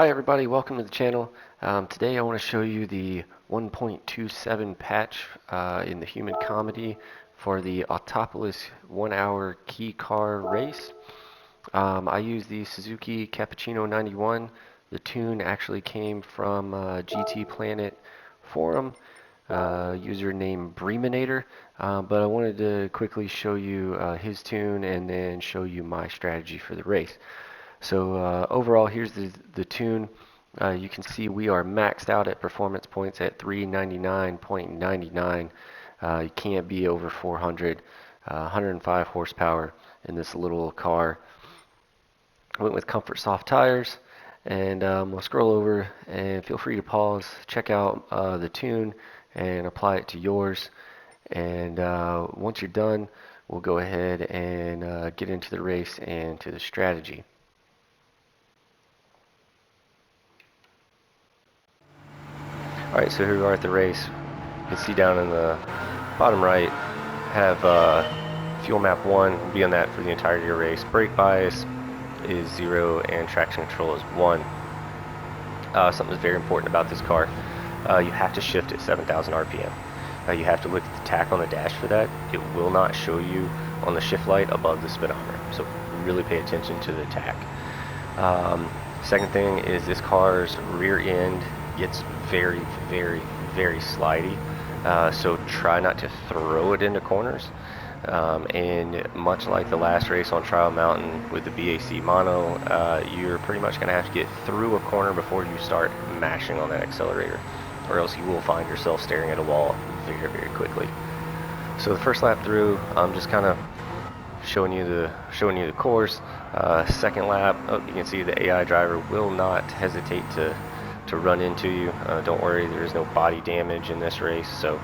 Hi everybody, welcome to the channel. Today I want to show you the 1.27 patch in the human comedy for the Autopolis 1 hour KEI Car race. I use the Suzuki Cappuccino 91. The tune actually came from GT Planet forum, username Breminator, but I wanted to quickly show you his tune and then show you my strategy for the race. So overall, here's the tune. You can see we are maxed out at performance points at 399.99. You can't be over 400, 105 horsepower in this little car. I went with Comfort Soft tires, and we'll scroll over and feel free to pause, check out the tune, and apply it to yours. And once you're done, we'll go ahead and get into the race and to the strategy. Alright, so here we are at the race. You can see down in the bottom right, have fuel map 1, we'll be on that for the entirety of the race. Brake bias is 0 and traction control is 1. Something that's very important about this car, you have to shift at 7,000 RPM. You have to look at the tach on the dash for that. It will not show you on the shift light above the speedometer, so really pay attention to the tach. Second thing is this car's rear end gets very slidey, so try not to throw it into corners. And much like the last race on Trial Mountain with the BAC mono, you're pretty much going to have to get through a corner before you start mashing on that accelerator, or else you will find yourself staring at a wall very quickly. So the first lap through, I'm just kind of showing you the course. Second lap, you can see the AI driver will not hesitate to run into you. Don't worry, there is no body damage in this race, so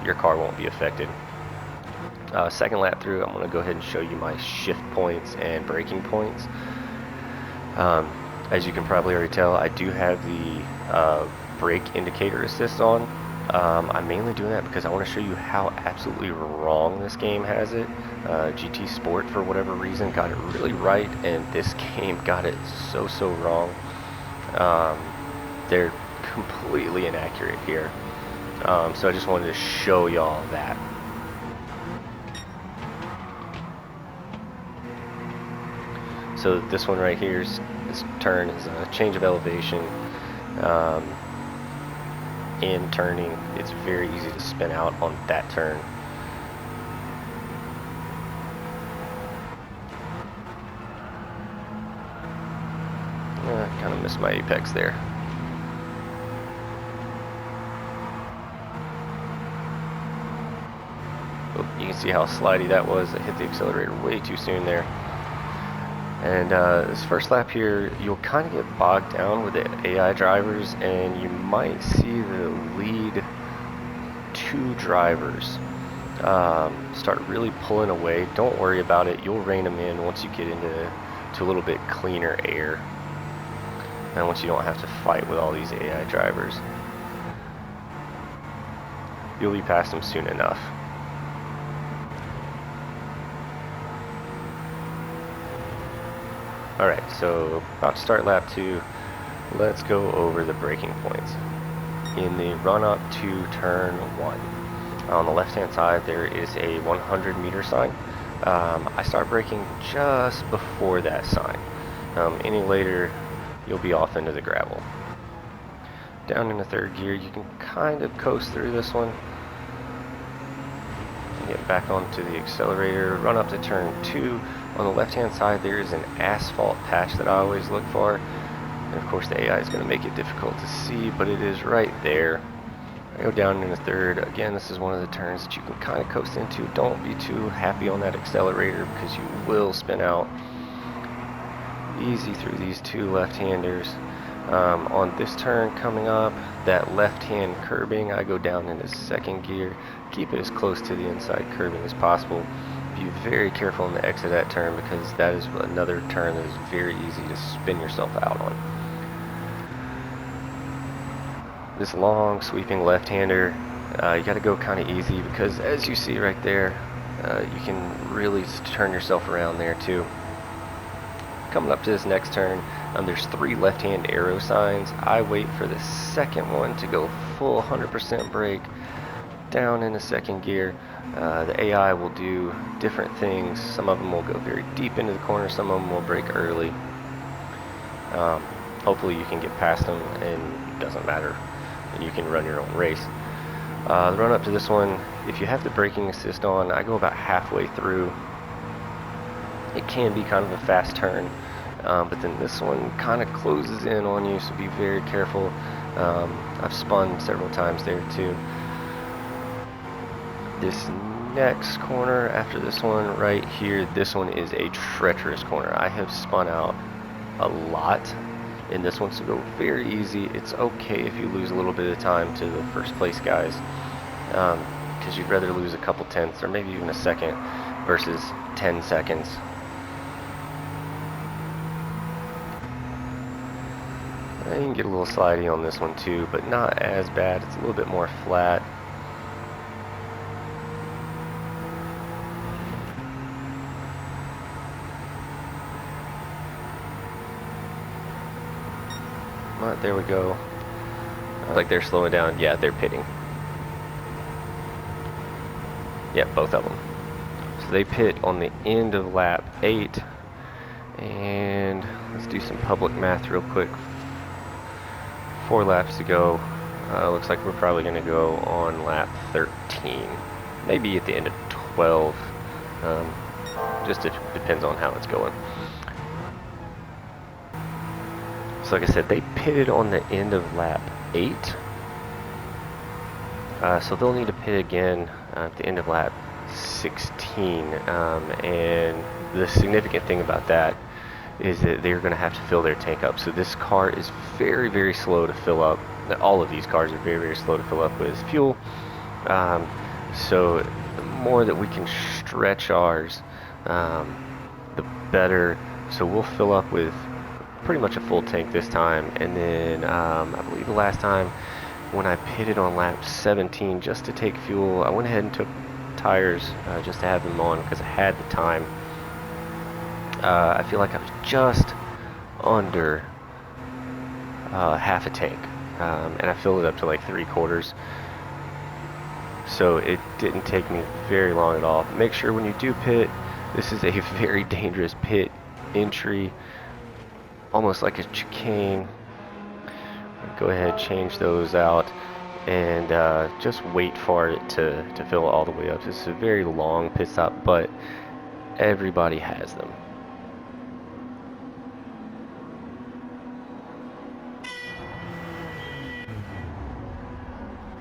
your car won't be affected. Second lap through, I'm going to go ahead and show you my shift points and braking points. As you can probably already tell, I do have the brake indicator assist on. I'm mainly doing that because I want to show you how absolutely wrong this game has it. GT Sport, for whatever reason, got it really right, and this game got it so wrong. They're completely inaccurate here. So I just wanted to show y'all that. So this one right here, this turn is a change of elevation. In turning, it's very easy to spin out on that turn. Kind of missed my apex there. Oh, you can see how slidey that was. I hit the accelerator way too soon there. And this first lap here, you'll kind of get bogged down with the AI drivers, and you might see the lead 2 drivers start really pulling away. Don't worry about it. You'll rein them in once you get into a little bit cleaner air, and once you don't have to fight with all these AI drivers. You'll be past them soon enough. Alright, so about to start lap 2, let's go over the braking points. In the run up to turn 1, on the left hand side there is a 100 meter sign. I start braking just before that sign. Any later, you'll be off into the gravel. Down in the third gear, you can kind of coast through this one. Get back onto the accelerator, run up to turn 2. On the left hand side there is an asphalt patch that I always look for, and of course the AI is going to make it difficult to see, but it is right there. I go down in the third. Again, this is one of the turns that you can kind of coast into. Don't be too happy on that accelerator because you will spin out. Easy through these 2 left-handers. On this turn coming up, that left-hand curbing, I go down into second gear. Keep it as close to the inside curbing as possible. Be very careful on the exit of that turn because that is another turn that is very easy to spin yourself out on. This long sweeping left-hander, you got to go kind of easy because as you see right there, you can really turn yourself around there too. Coming up to this next turn, There's 3 left-hand arrow signs. I wait for the second one to go full 100% brake down in the second gear. The AI will do different things. Some of them will go very deep into the corner, some of them will brake early. Hopefully you can get past them and it doesn't matter, and you can run your own race. The run up to this one, if you have the braking assist on, I go about halfway through. It can be kind of a fast turn, but then this one kind of closes in on you, so be very careful. I've spun several times there too. This next corner after this one right here, this one is a treacherous corner. I have spun out a lot in this one, so go very easy. It's okay if you lose a little bit of time to the first place guys, because you'd rather lose a couple tenths or maybe even a second versus 10 seconds. And you can get a little slidey on this one too, but not as bad. It's a little bit more flat. But there we go. Like they're slowing down. Yeah, they're pitting. Yeah, both of them. So they pit on the end of lap 8. And let's do some public math real quick. 4 laps to go. Looks like we're probably going to go on lap 13. Maybe at the end of 12. Just it depends on how it's going. So like I said, they pitted on the end of lap 8. So they'll need to pit again at the end of lap 16. And the significant thing about that is that they're going to have to fill their tank up. So this car is very, very slow to fill up. All of these cars are very, very slow to fill up with fuel. So the more that we can stretch ours, the better. So we'll fill up with pretty much a full tank this time. And then I believe the last time when I pitted on lap 17 just to take fuel, I went ahead and took tires just to have them on because I had the time. I feel like I was just under half a tank, and I filled it up to like 3/4. So it didn't take me very long at all. Make sure when you do pit, this is a very dangerous pit entry, almost like a chicane. Go ahead, change those out, and just wait for it to fill all the way up. This is a very long pit stop, but everybody has them.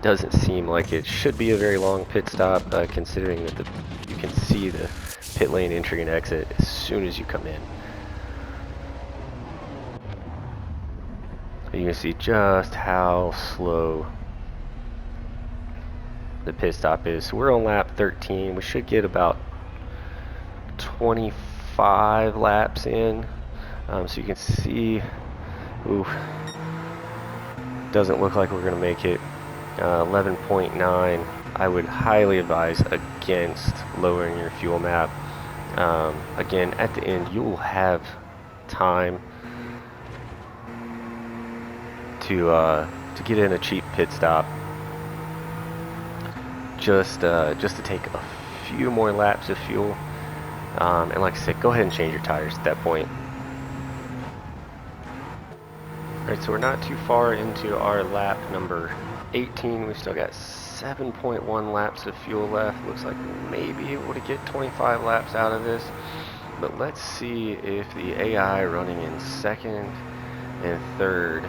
Doesn't seem like it should be a very long pit stop, considering that you can see the pit lane entry and exit as soon as you come in. You can see just how slow the pit stop is. So we're on lap 13. We should get about 25 laps in. So you can see, ooh, doesn't look like we're going to make it. 11.9. I would highly advise against lowering your fuel map. Again, at the end, you will have time to get in a cheap pit stop. Just to take a few more laps of fuel. And like I said, go ahead and change your tires at that point. Alright, so we're not too far into our lap number 18. We've still got 7.1 laps of fuel left. Looks like we may be able to get 25 laps out of this. But let's see if the AI running in second and third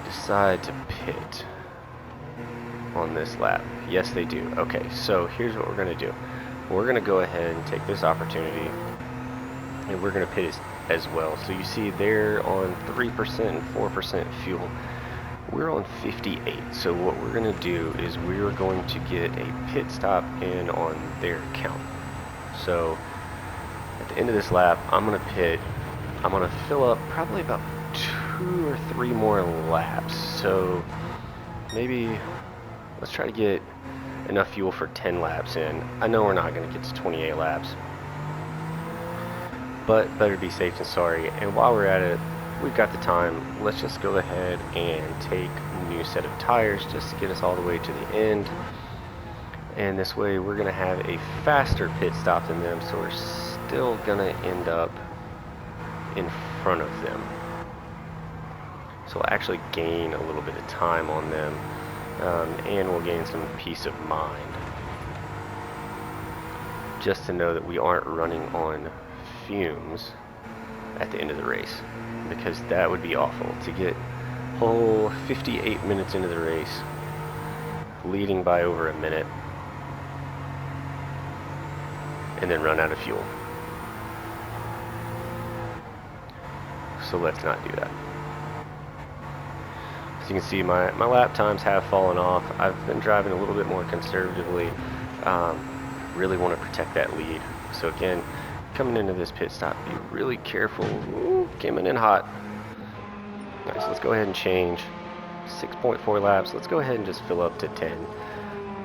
decide to pit on this lap. Yes, they do. Okay, so here's what we're going to do. We're going to go ahead and take this opportunity, and we're going to pit as well. So you see they're on 3% and 4% fuel. We're on 58. So what we're going to do is we're going to get a pit stop in on their count. So at the end of this lap, I'm going to pit. I'm going to fill up probably about 2 or 3 more laps. So maybe let's try to get enough fuel for 10 laps in. I know we're not going to get to 28 laps. but better be safe than sorry. And while we're at it, we've got the time. Let's just go ahead and take a new set of tires just to get us all the way to the end. And this way we're going to have a faster pit stop than them, so we're still going to end up in front of them. So we'll actually gain a little bit of time on them, and we'll gain some peace of mind. Just to know that we aren't running on fumes at the end of the race, because that would be awful to get whole 58 minutes into the race, leading by over a minute, and then run out of fuel. So let's not do that. As you can see, my lap times have fallen off. I've been driving a little bit more conservatively. Really want to protect that lead. So again, coming into this pit stop, be really careful. Ooh, coming in hot. Nice, let's go ahead and change. 6.4 laps. Let's go ahead and just fill up to 10,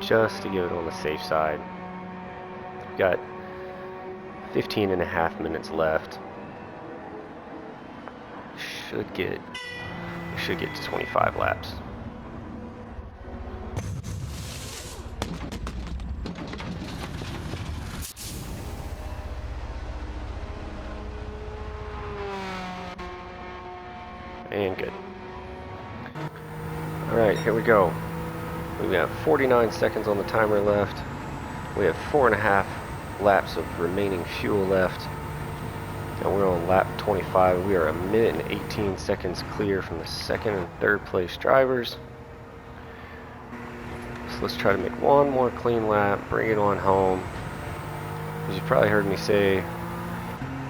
just to get it on the safe side. We've got 15.5 minutes left. We should get to 25 laps. And good. Alright, here we go. We have 49 seconds on the timer left. We have 4.5 laps of remaining fuel left. And we're on lap 25. We are 1 minute and 18 seconds clear from the second and third place drivers. So let's try to make one more clean lap, bring it on home. As you probably heard me say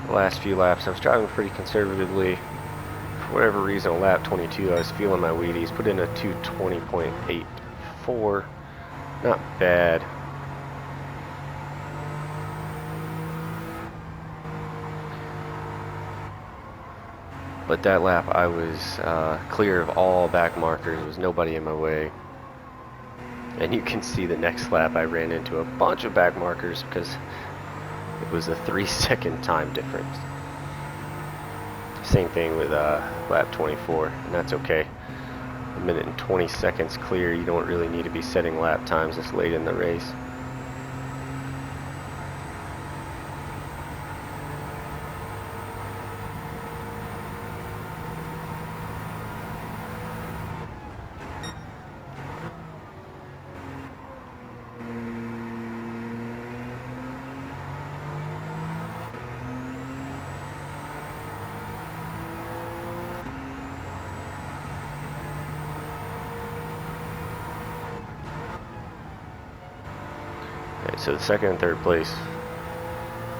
the last few laps, I was driving pretty conservatively. For whatever reason, on lap 22, I was feeling my Wheaties. Put in a 2:20.84. Not bad. But that lap, I was clear of all back markers. There was nobody in my way. And you can see the next lap, I ran into a bunch of back markers because it was a 3-second time difference. Same thing with lap 24, and that's okay. 1 minute and 20 seconds clear. You don't really need to be setting lap times this late in the race. So the second and third place,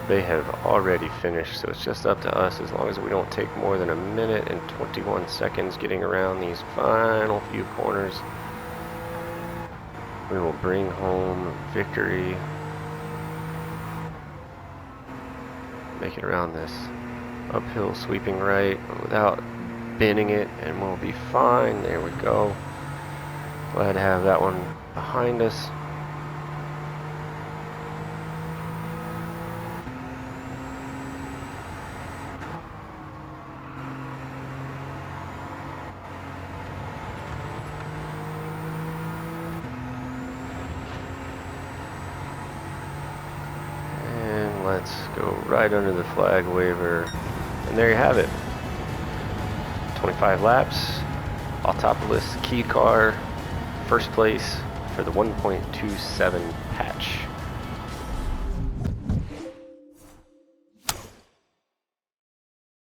they have already finished, so it's just up to us. As long as we don't take more than 1 minute and 21 seconds getting around these final few corners, we will bring home victory. Make it around this uphill sweeping right without bending it, and we'll be fine. There we go. Glad to have that one behind us. Let's go right under the flag waiver, and there you have it. 25 laps, Autopolis KEI Car, first place for the 1.27 patch.